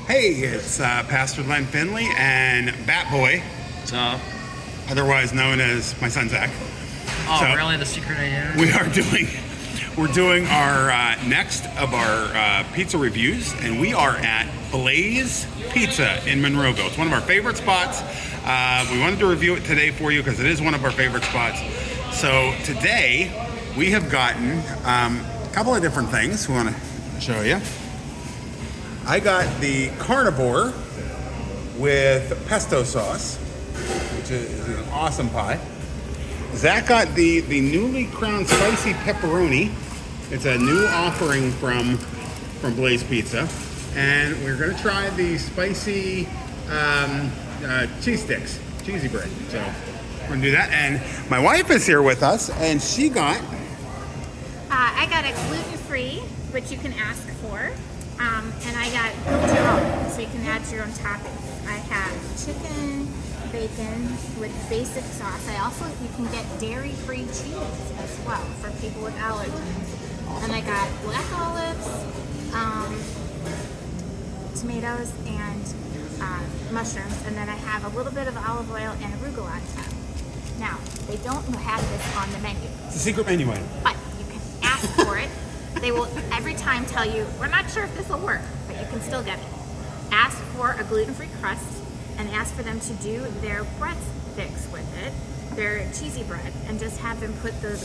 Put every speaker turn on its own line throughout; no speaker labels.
Hey, it's Pastor Len Finley and Bat Boy,
What's up?
otherwise known as my son Zack.
Oh,
So-
really? The secret identity?
We're doing our next of our pizza reviews, and we are at Blaze Pizza in Monroeville. It's one of our favorite spots. We wanted to review it today for you because it is one of our favorite spots. So today we have gotten a couple of different things we want to show you. I got the carnivore with pesto sauce, which is an awesome pie. Zach got the newly crowned spicy pepperoni. It's a new offering from Blaze Pizza. And we're going to try the spicy cheese sticks, cheesy bread. So we're going to do that. And my wife is here with us, and she got...
I got a gluten-free, which you can ask for. And I got build your own, so you can add your own toppings. I have chicken, bacon with basic sauce. You can get dairy-free cheese as well for people with allergies. And I got black olives, tomatoes, and mushrooms. And then I have a little bit of olive oil and arugula on top. Now, they don't have this on the menu,
It's a secret menu item.
but you can ask for it. They will every time tell you, we're not sure if this will work, but you can still get it. Ask for a gluten-free crust and ask for them to do their breadsticks with it, their cheesy bread, and just have them put the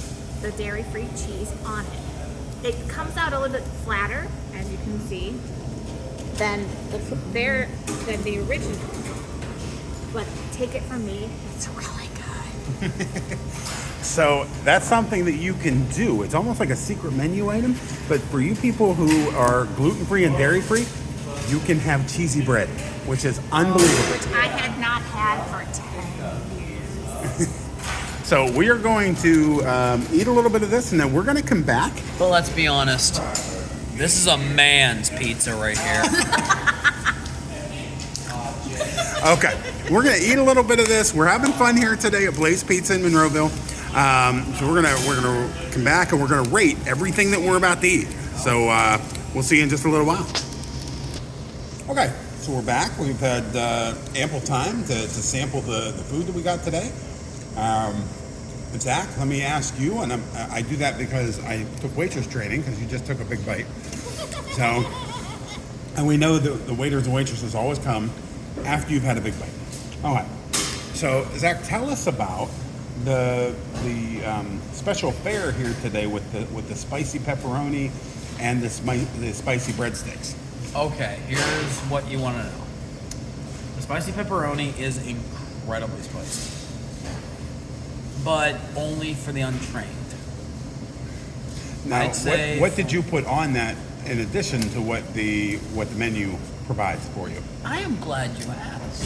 dairy-free cheese on it. It comes out a little bit flatter, as you can see, than the original. But take it from me, it's really good.
So that's something that you can do. It's almost like a secret menu item, but for you people who are gluten-free and dairy-free, you can have cheesy bread, which is unbelievable.
Which I had not had for 10 years.
So we are going to eat a little bit of this, and then we're going to come back.
But let's be honest. This is a man's pizza right here.
Okay, we're going to eat a little bit of this. We're having fun here today at Blaze Pizza in Monroeville. So we're gonna come back and we're gonna rate everything that we're about to eat. So we'll see you in just a little while. Okay, so we're back. We've had ample time to sample the food that we got today. Zach, let me ask you, and I do that because I took waitress training because you just took a big bite. So, and we know that the waiters and waitresses always come after you've had a big bite. All right. So Zach, tell us about the special fare here today with the spicy pepperoni and the spicy breadsticks.
Okay, here's what you want to know. The spicy pepperoni is incredibly spicy, but only for the untrained.
Now,
I'd say
what did you put on that in addition to what the menu provides for you?
I am glad you asked.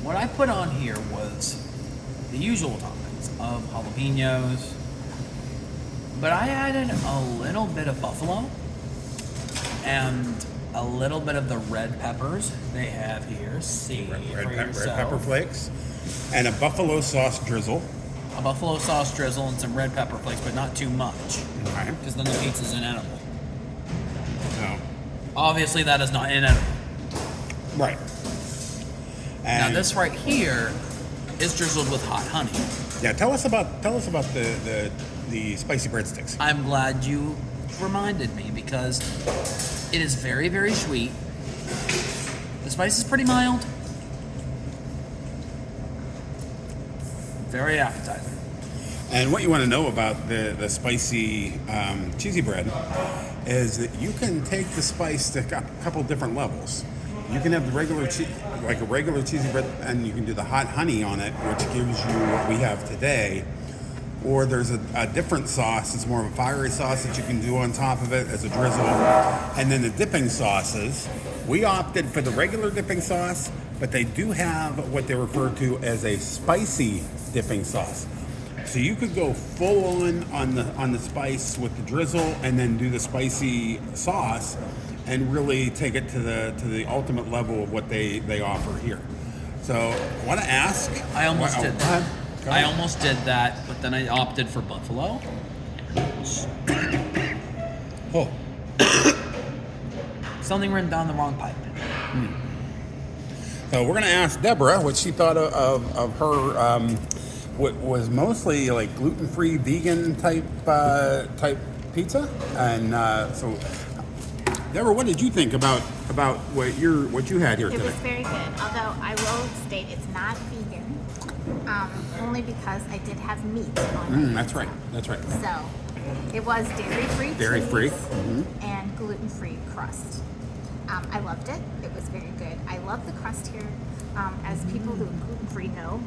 What I put on here was the usual toppings of jalapenos, but I added a little bit of buffalo and a little bit of the red peppers they have here. See,
Red pepper flakes and a buffalo sauce drizzle.
A buffalo sauce drizzle and some red pepper flakes, but not too much,
Okay.
because then the pizza's inedible.
No.
Obviously, that is not inedible.
Right.
Now,
And
this right here is drizzled with hot honey.
yeah, tell us about the spicy breadsticks.
I'm glad you reminded me because it is very, very sweet. The spice is pretty mild. Very appetizing.
And what you want to know about the spicy cheesy bread is that you can take the spice to a couple different levels. You can have the regular like a regular cheesy bread, and you can do the hot honey on it, which gives you what we have today. Or there's a different sauce. It's more of a fiery sauce that you can do on top of it as a drizzle. And then the dipping sauces, we opted for the regular dipping sauce, but they do have what they refer to as a spicy dipping sauce. So you could go full on the spice with the drizzle, and then do the spicy sauce, and really take it to the ultimate level of what they offer here. So I want to ask.
I almost did
Go
that.
ahead. Go
I
ahead.
almost did that, but then I opted for buffalo.
Oh,
Something ran down the wrong pipe.
So we're going to ask Deborah what she thought of her, what was mostly like gluten-free, vegan type pizza. And so, Deborah, what did you think about what you had here
It
today?
was very good, although I will state it's not vegan, only because I did have meat on it.
That's right.
So it was dairy-free
Dairy-free.
cheese and gluten-free crust. I loved it. It was very good. I love the crust here. As people who are gluten-free know,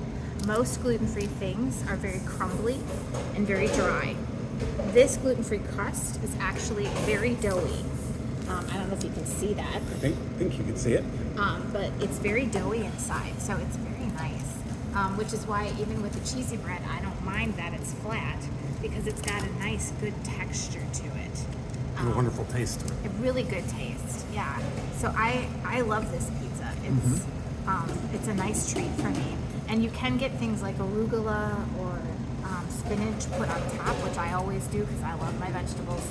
most gluten-free things are very crumbly and very dry. This gluten-free crust is actually very doughy. I don't know if you can see that.
I think you can see it.
But it's very doughy inside, so it's very nice. Which is why even with the cheesy bread, I don't mind that it's flat because it's got a nice, good texture to it.
A wonderful taste to it.
A really good taste, yeah. So I love this pizza. It's a nice treat for me. And you can get things like arugula or spinach put on top, which I always do because I love my vegetables.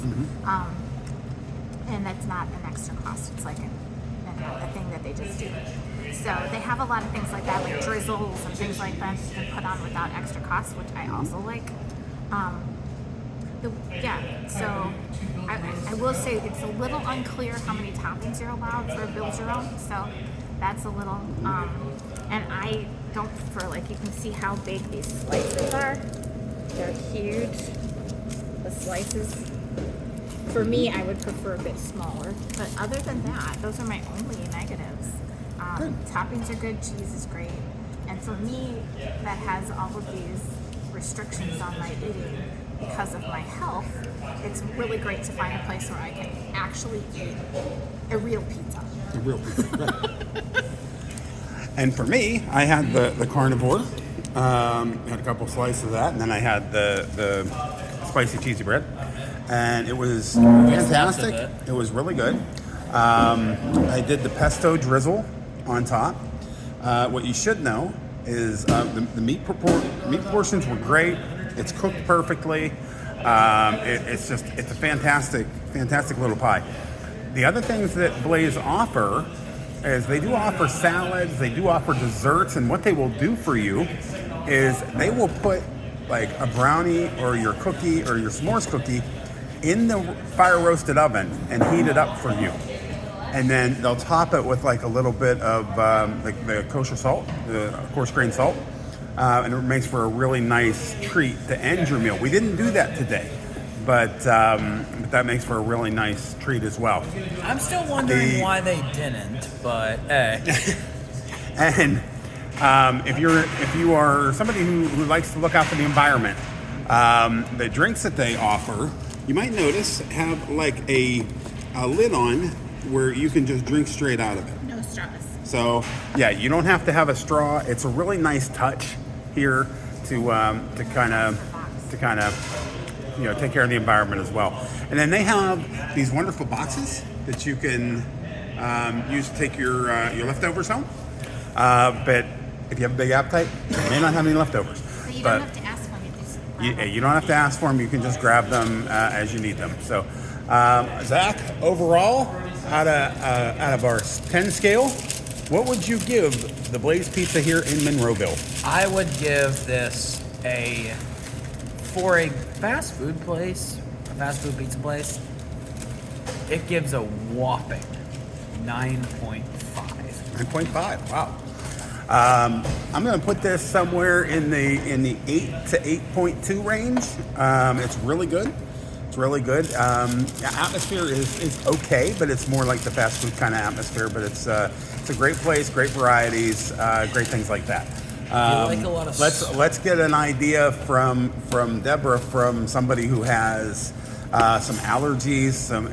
And that's not an extra cost. It's like a thing that they just do. So they have a lot of things like that, like drizzles and things like that you can put on without extra cost, which I also like. So I will say it's a little unclear how many toppings you're allowed for a build your own. So that's a little, and I don't prefer, like you can see how big these slices are. They're huge. The slices. For me, I would prefer a bit smaller, but other than that, those are my only negatives. Toppings are good, cheese is great, and for me, that has all of these restrictions on my eating because of my health. It's really great to find a place where I can actually eat a real pizza.
A real pizza, right. And for me, I had the carnivore. Had a couple slices of that, and then I had the spicy cheesy bread. And it was fantastic. It was really good. I did the pesto drizzle on top. What you should know is the meat portions were great. It's cooked perfectly. It's a fantastic little pie. The other things that Blaze offer is they do offer salads, they do offer desserts, and what they will do for you is they will put like a brownie or your cookie or your s'mores cookie in the fire roasted oven and heat it up for you. And then they'll top it with like a little bit of like the kosher salt, the coarse grain salt, and it makes for a really nice treat to end your meal. We didn't do that today, but that makes for a really nice treat as well.
I'm still wondering why they didn't, but hey.
And if you are somebody who likes to look out for the environment, the drinks that they offer, you might notice have like a lid on where you can just drink straight out of it.
No straws.
So yeah, you don't have to have a straw. It's a really nice touch here to kind of take care of the environment as well. And then they have these wonderful boxes that you can use to take your leftovers home. But if you have a big appetite, you may not have any leftovers.
So you don't have to ask for them.
You don't have to ask for them. You can just grab them as you need them. So, Zach, overall, out of our 10 scale, what would you give the Blaze Pizza here in Monroeville?
I would give this for a fast food pizza place, it gives a whopping 9.5.
9.5. Wow. I'm going to put this somewhere in the 8 to 8.2 range. It's really good. It's really good. Atmosphere is okay, but it's more like the fast food kind of atmosphere. But it's a great place, great varieties, great things like that.
Like a lot of
Let's get an idea from Deborah, from somebody who has some allergies, some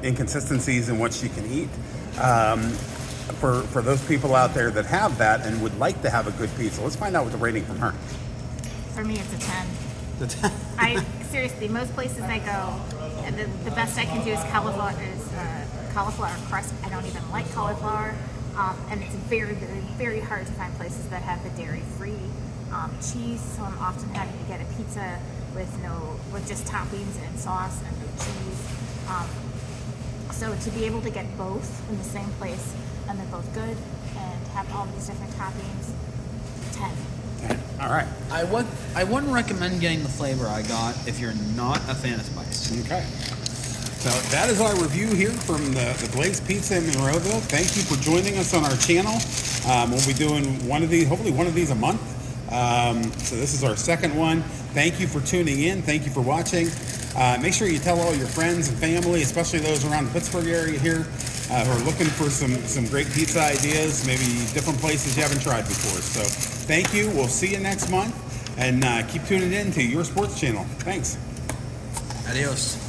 inconsistencies in what she can eat. For those people out there that have that and would like to have a good pizza, let's find out what the rating from her.
For me, it's a 10.
The 10.
Seriously, most places I go, the best I can do is cauliflower crust. I don't even like cauliflower, and it's very, very, very hard to find places that have the dairy-free cheese. So I'm often having to get a pizza with just toppings and sauce and no cheese. So to be able to get both in the same place, and they're both good, and have all these different toppings, 10.
All right.
I wouldn't recommend getting the flavor I got if you're not a fan of spice.
Okay. So that is our review here from the Blaze Pizza in Monroeville. Thank you for joining us on our channel. We'll be doing one of these, hopefully one of these a month. So this is our second one. Thank you for tuning in. Thank you for watching. Make sure you tell all your friends and family, especially those around the Pittsburgh area here, who are looking for some great pizza ideas, maybe different places you haven't tried before. So thank you. We'll see you next month. And keep tuning in to your sports channel. Thanks.
Adios.